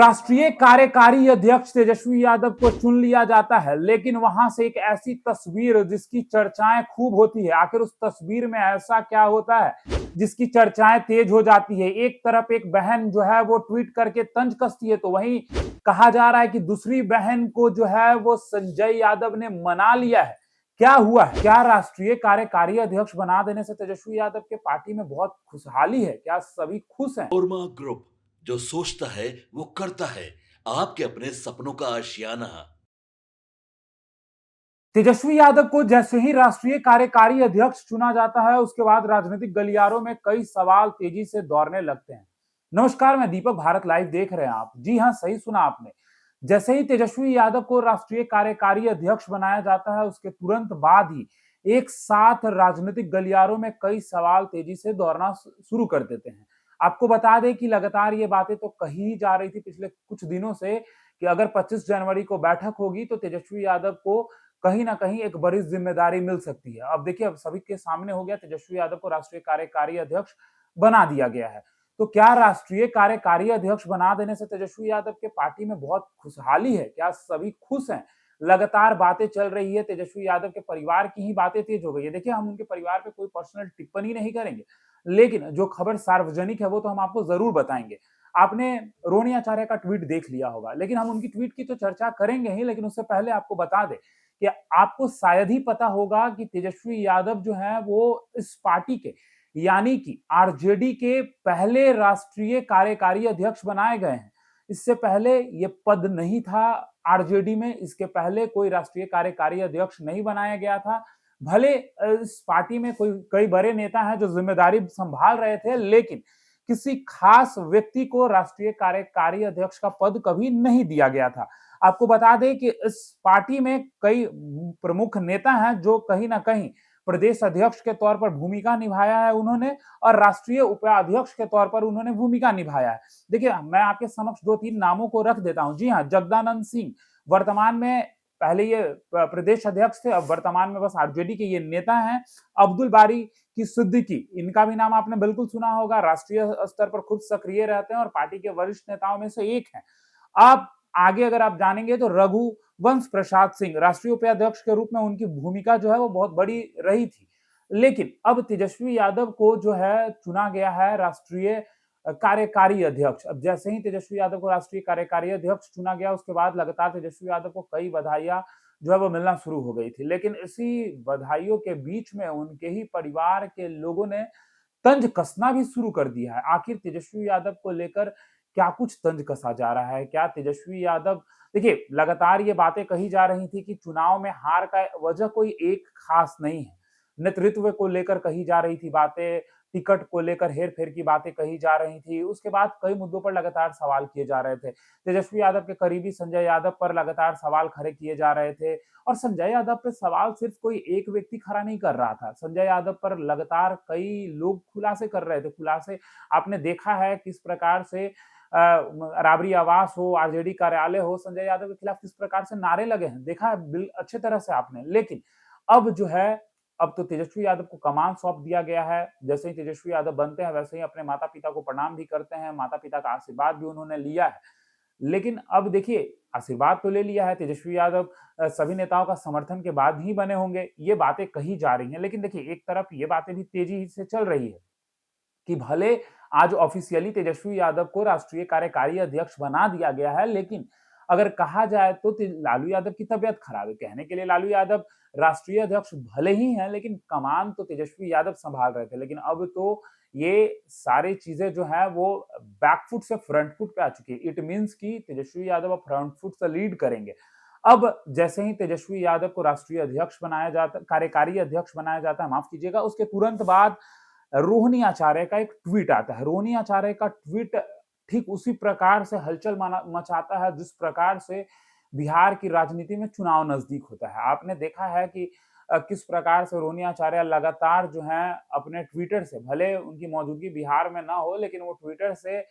राष्ट्रीय कार्यकारी अध्यक्ष तेजस्वी यादव को चुन लिया जाता है, लेकिन वहां से एक ऐसी तस्वीर जिसकी चर्चाएं खूब होती है। आखिर उस तस्वीर में ऐसा क्या होता है जिसकी चर्चाएं तेज हो जाती है। एक तरफ एक बहन जो है वो ट्वीट करके तंज कसती है, तो वहीं कहा जा रहा है कि दूसरी बहन को जो है वो संजय यादव ने मना लिया है। क्या हुआ है? क्या राष्ट्रीय कार्यकारी अध्यक्ष बना देने से तेजस्वी यादव के पार्टी में बहुत खुशहाली है? क्या सभी खुश हैं? ओरमा ग्रुप जो सोचता है वो करता है। आपके अपने सपनों का आशियाना। तेजस्वी यादव को जैसे ही राष्ट्रीय कार्यकारी अध्यक्ष चुना जाता है, उसके बाद राजनीतिक गलियारों में कई सवाल तेजी से दौड़ने लगते हैं। नमस्कार, मैं दीपक, भारत लाइव देख रहे हैं आप। जी हां, सही सुना आपने। जैसे ही तेजस्वी यादव को राष्ट्रीय कार्यकारी अध्यक्ष बनाया जाता है, उसके तुरंत बाद ही एक साथ राजनीतिक गलियारों में कई सवाल तेजी से दौड़ना शुरू कर देते हैं। आपको बता दें कि लगातार ये बातें तो कही जा रही थी पिछले कुछ दिनों से कि अगर 25 जनवरी को बैठक होगी तो तेजस्वी यादव को कहीं ना कहीं एक बड़ी जिम्मेदारी मिल सकती है। अब देखिए, अब सभी के सामने हो गया, तेजस्वी यादव को राष्ट्रीय कार्यकारी अध्यक्ष बना दिया गया है। तो क्या राष्ट्रीय कार्यकारी अध्यक्ष बना देने से तेजस्वी यादव के पार्टी में बहुत खुशहाली है? क्या सभी खुश हैं? लगातार बातें चल रही है, तेजस्वी यादव के परिवार की ही बातें तेज हो गई है। देखिए, हम उनके परिवार पे कोई पर्सनल टिप्पणी नहीं करेंगे, लेकिन जो खबर सार्वजनिक है वो तो हम आपको जरूर बताएंगे। आपने रोनी आचार्य का ट्वीट देख लिया होगा, लेकिन हम उनकी ट्वीट की तो चर्चा करेंगे ही, लेकिन उससे पहले आपको बता दें कि आपको शायद ही पता होगा कि तेजस्वी यादव जो है वो इस पार्टी के, यानी कि आरजेडी के पहले राष्ट्रीय कार्यकारी अध्यक्ष बनाए गए हैं। इससे पहले ये पद नहीं था आरजेडी में, इसके पहले कोई राष्ट्रीय कार्यकारी अध्यक्ष नहीं बनाया गया था। भले इस पार्टी में कोई कई बड़े नेता हैं जो जिम्मेदारी संभाल रहे थे, लेकिन किसी खास व्यक्ति को राष्ट्रीय कार्यकारी अध्यक्ष का पद कभी नहीं दिया गया था। आपको बता दें कि इस पार्टी में कई प्रमुख नेता हैं जो कहीं ना कहीं प्रदेश अध्यक्ष के तौर पर भूमिका निभाया है उन्होंने, और राष्ट्रीय उपाध्यक्ष के तौर पर उन्होंने भूमिका निभाया है। देखिए, मैं आपके समक्ष दो तीन नामों को रख देता हूं। जी हाँ, जगदानंद सिंह वर्तमान में, पहले ये प्रदेश अध्यक्ष थे, अब वर्तमान में बस आरजेडी के ये नेता हैं। अब्दुल बारी की सिद्दीकी, इनका भी नाम आपने बिल्कुल सुना होगा, राष्ट्रीय स्तर पर खुद सक्रिय रहते हैं और पार्टी के वरिष्ठ नेताओं में से एक हैं। आप आगे अगर आप जानेंगे तो रघुवंश प्रसाद सिंह, राष्ट्रीय उपाध्यक्ष के रूप में उनकी भूमिका जो है वो बहुत बड़ी रही थी। लेकिन अब तेजस्वी यादव को जो है चुना गया है राष्ट्रीय कार्यकारी अध्यक्ष। अब जैसे ही तेजस्वी यादव को राष्ट्रीय कार्यकारी अध्यक्ष चुना गया, उसके बाद लगातार तेजस्वी यादव को कई बधाइयां जो है वो मिलना शुरू हो गई थी। लेकिन इसी बधाइयों के बीच में उनके ही परिवार के लोगों ने तंज कसना भी शुरू कर दिया है। आखिर तेजस्वी यादव को लेकर क्या कुछ तंज कसा जा रहा है? क्या तेजस्वी यादव, देखिए, लगातार ये बातें कही जा रही थी कि चुनाव में हार का वजह कोई एक खास नहीं है। नेतृत्व को लेकर कही जा रही थी बातें, टिकट को लेकर हेर-फेर की बातें कही जा रही थी। उसके बाद कई मुद्दों पर लगातार सवाल किए जा रहे थे। तेजस्वी यादव के करीबी संजय यादव पर लगातार सवाल खड़े किए जा रहे थे, और संजय यादव पे सवाल सिर्फ कोई एक व्यक्ति खड़ा नहीं कर रहा था। संजय यादव पर लगातार कई लोग खुलासे कर रहे थे। खुलासे आपने देखा है किस प्रकार से, राबड़ी आवास हो, आरजेडी कार्यालय हो, संजय यादव के खिलाफ किस प्रकार से नारे लगे हैं, देखा है अच्छे तरह से आपने। लेकिन अब जो है, अब तो तेजस्वी यादव को कमान सौंप दिया गया है। जैसे ही तेजस्वी यादव बनते हैं, वैसे ही अपने माता पिता को प्रणाम भी करते हैं, माता पिता का आशीर्वाद भी उन्होंने लिया है। लेकिन अब देखिए, आशीर्वाद तो ले लिया है तेजस्वी यादव, सभी नेताओं का समर्थन के बाद ही बने होंगे, ये बातें कही जा रही हैं। लेकिन देखिए, एक तरफ ये बातें भी तेजी से चल रही है कि भले आज ऑफिशियली तेजस्वी यादव को राष्ट्रीय कार्यकारी अध्यक्ष बना दिया गया है, लेकिन अगर कहा जाए तो लालू यादव की तबीयत खराब है। कहने के लिए लालू यादव राष्ट्रीय अध्यक्ष भले ही हैं, लेकिन कमान तो तेजस्वी यादव संभाल रहे थे। लेकिन अब तो ये सारी चीजें जो है वो बैकफुट से फ्रंट फुट पे आ चुकी है। इट मीन्स कि तेजस्वी यादव अब फ्रंट फुट से लीड करेंगे। अब जैसे ही तेजस्वी यादव को राष्ट्रीय अध्यक्ष बनाया जाता, कार्यकारी अध्यक्ष बनाया जाता है, माफ कीजिएगा, उसके तुरंत बाद रोहिणी आचार्य का एक ट्वीट आता है। रोहिणी आचार्य का ट्वीट ठीक उसी प्रकार से हलचल मचाता है जिस प्रकार से बिहार की राजनीति में चुनाव नजदीक होता है। आपने देखा है कि किस प्रकार से रोहिणी आचार्य लगातार जो है अपने ट्विटर से, भले उनकी मौजूदगी बिहार में ना हो, लेकिन वो ट्विटर से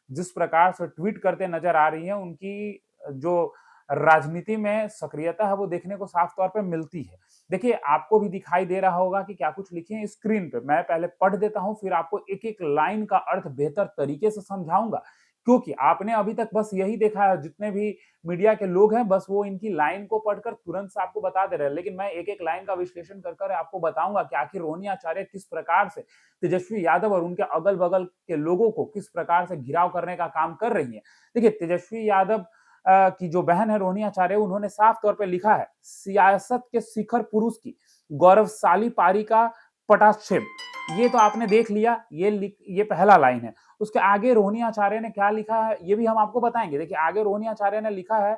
जिस प्रकार से ट्वीट करते नजर आ रही है, उनकी जो राजनीति में सक्रियता है वो देखने को साफ तौर पे मिलती है। देखिए, आपको भी दिखाई दे रहा होगा कि क्या कुछ लिखे हैं स्क्रीन पे। मैं पहले पढ़ देता हूं, फिर आपको एक एक लाइन का अर्थ बेहतर तरीके से समझाऊंगा क्योंकि आपने अभी तक बस यही देखा है, जितने भी मीडिया के लोग हैं बस वो इनकी लाइन को पढ़कर तुरंत से आपको बता दे रहे हैं, लेकिन मैं एक एक लाइन का विश्लेषण कर कर आपको बताऊंगा कि आखिर रोहिणी आचार्य किस प्रकार से तेजस्वी यादव और उनके अगल बगल के लोगों को किस प्रकार से घिराव करने का काम कर रही है। देखिए, तेजस्वी यादव की जो बहन है रोहिणी आचार्य, उन्होंने साफ तौर पे लिखा है, सियासत के शिखर पुरुष की गौरवशाली पारी का पटाक्षेप। ये तो आपने देख लिया, ये पहला लाइन है। उसके आगे रोहिणी आचार्य ने क्या लिखा है ये भी हम आपको बताएंगे। देखिए, आगे रोहिणी आचार्य ने लिखा है,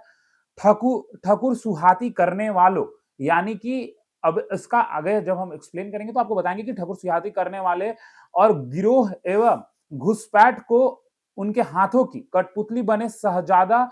ठकुर सुहाती करने वालों, यानी कि अब इसका आगे जब हम एक्सप्लेन करेंगे तो आपको बताएंगे कि ठकुर सुहाती करने वाले और गिरोह एवं घुसपैठ को उनके हाथों की कठपुतली बने शहजादा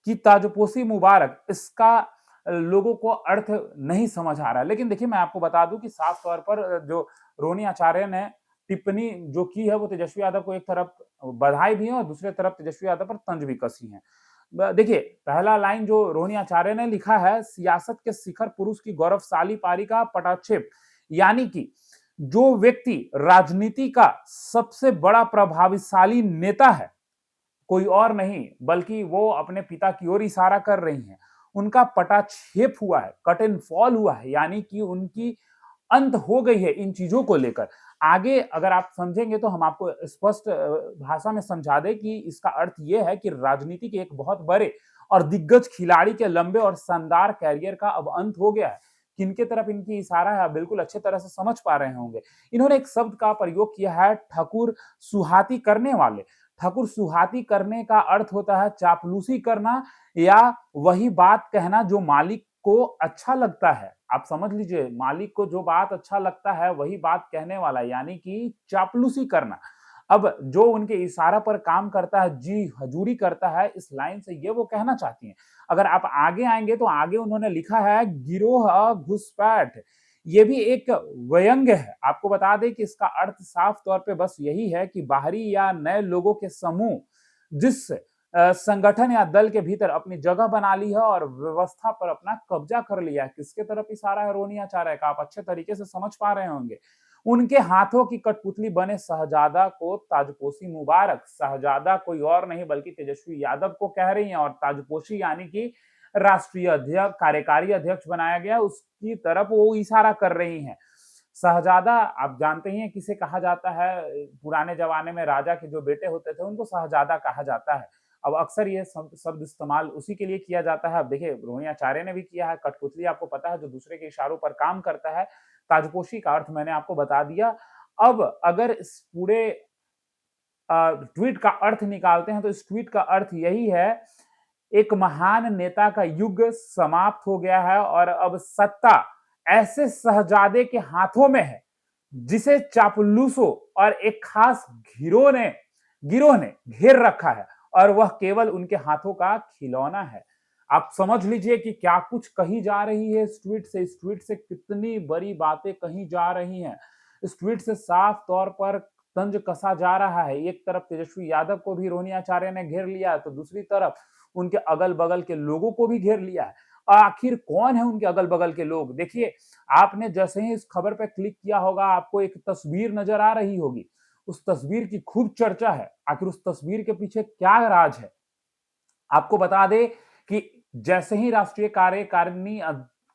की ताजपोशी मुबारक, इसका लोगों को अर्थ नहीं समझ आ रहा है। लेकिन देखिए, मैं आपको बता दूं कि साफ तौर पर जो रोहिणी आचार्य ने टिप्पणी जो की है वो तेजस्वी यादव को एक तरफ बधाई भी है और दूसरे तरफ तेजस्वी यादव पर तंज भी कसी है। देखिए, पहला लाइन जो रोहिणी आचार्य ने लिखा है, सियासत के शिखर पुरुष की गौरवशाली पारी का पटाक्षेप, यानी कि जो व्यक्ति राजनीति का सबसे बड़ा प्रभावशाली नेता है, कोई और नहीं बल्कि वो अपने पिता की ओर इशारा कर रही हैं, उनका पटाक्षेप हुआ है, कट एंड फॉल हुआ है, यानी कि उनकी अंत हो गई है इन चीजों को लेकर। आगे अगर आप समझेंगे तो हम आपको स्पष्ट भाषा में समझा दें कि इसका अर्थ यह है कि राजनीति के एक बहुत बड़े और दिग्गज खिलाड़ी के लंबे और शानदार कैरियर का अब अंत हो गया है। किनके तरफ इनकी इशारा है, आप बिल्कुल अच्छे तरह से समझ पा रहे होंगे। इन्होंने एक शब्द का प्रयोग किया है, ठकुर सुहाती करने वाले। ठकुर सुहाती करने का अर्थ होता है चापलूसी करना या वही बात कहना जो मालिक को अच्छा लगता है। आप समझ लीजिए, मालिक को जो बात अच्छा लगता है वही बात कहने वाला, यानी कि चापलूसी करना। अब जो उनके इशारा पर काम करता है, जी हजूरी करता है, इस लाइन से ये वो कहना चाहती हैं। अगर आप आगे आएंगे तो आगे उन्होंने लिखा है, गिरोह घुसपैठ। ये भी एक व्यंग्य है। आपको बता दें कि इसका अर्थ साफ तौर पे बस यही है कि बाहरी या नए लोगों के समूह जिस संगठन या दल के भीतर अपनी जगह बना ली है और व्यवस्था पर अपना कब्जा कर लिया है। किसके तरफ इशारा है रोहिणी आचार्य का, आप अच्छे तरीके से समझ पा रहे होंगे। उनके हाथों की कठपुतली बने शहजादा को ताजपोशी मुबारक। शहजादा कोई और नहीं बल्कि तेजस्वी यादव को कह रही हैं, और ताजपोशी यानी कि राष्ट्रीय अध्यक्ष, कार्यकारी अध्यक्ष बनाया गया, उसकी तरफ वो इशारा कर रही हैं। शहजादा आप जानते ही हैं किसे कहा जाता है, पुराने जमाने में राजा के जो बेटे होते थे उनको शहजादा कहा जाता है। अब अक्सर ये शब्द इस्तेमाल उसी के लिए किया जाता है। अब देखिए, रोहिणी आचार्य ने भी किया है। कठपुतली आपको पता है जो दूसरे के इशारों पर काम करता है। ताजपोशी का अर्थ मैंने आपको बता दिया। अब अगर इस पूरे ट्वीट का अर्थ निकालते हैं तो इस ट्वीट का अर्थ यही है, एक महान नेता का युग समाप्त हो गया है और अब सत्ता ऐसे शहजादे के हाथों में है जिसे चापलूसों और एक खास गिरोह ने घेर रखा है, और वह केवल उनके हाथों का खिलौना है। आप समझ लीजिए कि क्या कुछ कही जा रही है इस ट्वीट से। इस ट्वीट से कितनी बड़ी बातें कही जा रही हैं। इस ट्वीट से साफ तौर पर तंज कसा जा रहा है। एक तरफ तेजस्वी यादव को भी रोहिणी आचार्य ने घेर लिया है, तो दूसरी तरफ उनके अगल बगल के लोगों को भी घेर लिया है। आखिर कौन है उनके अगल बगल के लोग? देखिए, आपने जैसे ही इस खबर पर क्लिक किया होगा, आपको एक तस्वीर नजर आ रही होगी। उस तस्वीर की खूब चर्चा है। आखिर उस तस्वीर के पीछे क्या राज है? आपको बता दें कि जैसे ही राष्ट्रीय कार्यकारिणी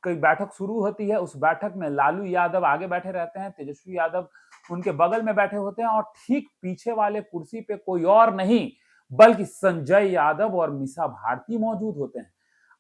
की बैठक शुरू होती है, उस बैठक में लालू यादव आगे बैठे रहते हैं, तेजस्वी यादव उनके बगल में बैठे होते हैं, और ठीक पीछे वाले कुर्सी पे कोई और नहीं बल्कि संजय यादव और मीसा भारती मौजूद होते हैं।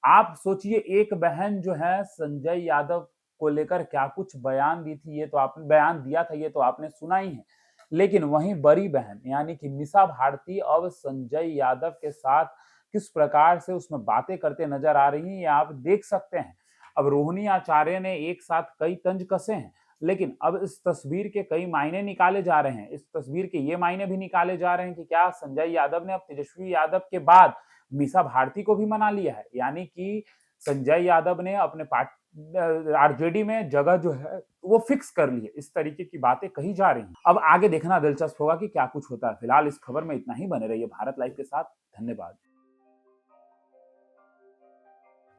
आप सोचिए, एक बहन जो है संजय यादव को लेकर क्या कुछ बयान दी थी, ये तो आपने बयान दिया था, ये तो आपने सुना ही है। लेकिन वहीं बड़ी बहन यानी कि मीसा भारती अब संजय यादव के साथ किस प्रकार से उसमें बातें करते नजर आ रही हैं, ये आप देख सकते हैं। अब रोहिणी आचार्य ने एक साथ कई तंज कसे हैं, लेकिन अब इस तस्वीर के कई मायने निकाले जा रहे हैं। इस तस्वीर के ये मायने भी निकाले जा रहे हैं कि क्या संजय यादव ने अब तेजस्वी यादव के बाद मीसा भारती को भी मना लिया है, यानी कि संजय यादव ने अपने आरजेडी में जगह जो है वो फिक्स कर ली है। इस तरीके की बातें कही जा रही हैं। अब आगे देखना दिलचस्प होगा कि क्या कुछ होता है। फिलहाल इस खबर में इतना ही। बने रहिए भारत लाइव के साथ। धन्यवाद।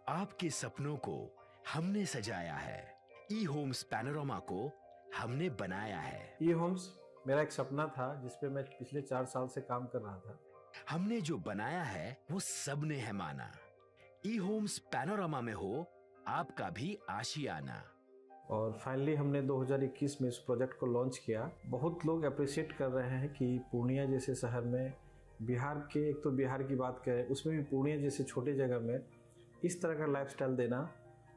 आपके सपनों को हमने सजाया है, ई होम्स पैनोरामा को हमने बनाया है। ई होम्स मेरा एक सपना था जिस पे मैं पिछले 4 साल से काम कर रहा था। हमने जो बनाया है वो सबने है माना। ई होम्स पैनोरामा में हो आपका भी आशियाना। और फाइनली हमने 2021 में इस प्रोजेक्ट को लॉन्च किया। बहुत लोग अप्रिशिएट कर रहे हैं कि पूर्णिया जैसे शहर में, बिहार के, एक तो बिहार की बात करें उसमें भी पूर्णिया जैसे छोटे जगह में इस तरह का लाइफस्टाइल देना,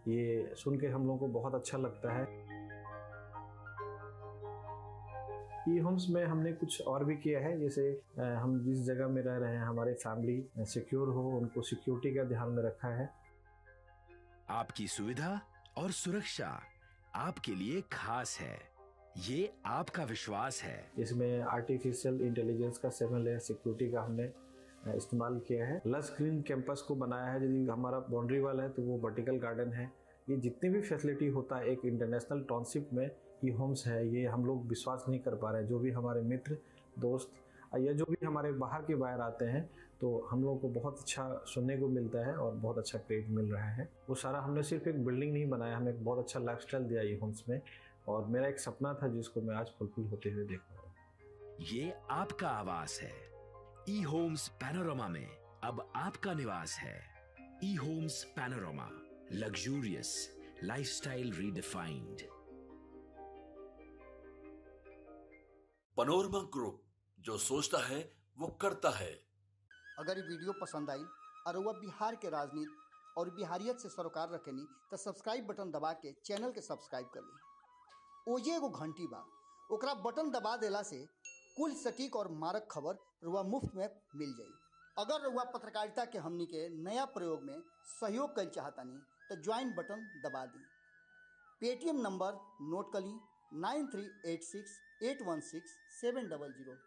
ये सुन के हम लोगों को बहुत अच्छा लगता है। ई होम्स में हमने कुछ और भी किया है, जैसे हम जिस जगह में रह रहे हैं हमारे फैमिली सिक्योर हो, उनको सिक्योरिटी का ध्यान में रखा है। आपकी सुविधा और सुरक्षा आपके लिए खास है, ये आपका विश्वास है। इसमें आर्टिफिशियल इंटेलिजेंस का 7 लेयर सिक्योरिटी का हमने इस्तेमाल किया है। लस ग्रीन कैंपस को बनाया है। यदि हमारा बाउंड्री वाल है तो वो वर्टिकल गार्डन है। ये जितनी भी फैसिलिटी होता है एक इंटरनेशनल टाउनशिप में ई होम्स है, ये हम लोग विश्वास नहीं कर पा रहे हैं। जो भी हमारे मित्र दोस्त या जो भी हमारे बाहर के बाहर आते हैं तो हम लोगों को बहुत अच्छा सुनने को मिलता है और बहुत अच्छा क्रेडिट मिल रहा है। वो सारा हमने सिर्फ एक बिल्डिंग नहीं बनाया, हमें एक बहुत अच्छा लाइफस्टाइल दिया ई होम्स में, और मेरा एक सपना था जिसको मैं आज फुलफिल होते हुए देख रहा हूँ। ये आपका आवास है। ई होम्स पैनोरामा में अब आपका निवास है। E homes Panorama, luxurious lifestyle redefined. Panorama group, जो सोचता है वो करता है। अगर ये वीडियो पसंद आई और वह बिहार के राजनीति और बिहारियत से सरोकार रखेनी तो सब्सक्राइब बटन दबा के चैनल के सब्सक्राइब कर ली। ओजे एगो घंटी बा, ओकरा बटन दबा देला से कुल सटीक और मारक खबर रुआ मुफ्त में मिल जाई। अगर रुआ पत्रकारिता के हमनी के नया प्रयोग में सहयोग कर चाहतानी तो ज्वाइन बटन दबा दी। पेटीएम नंबर नोट कर ली 9386 816 700।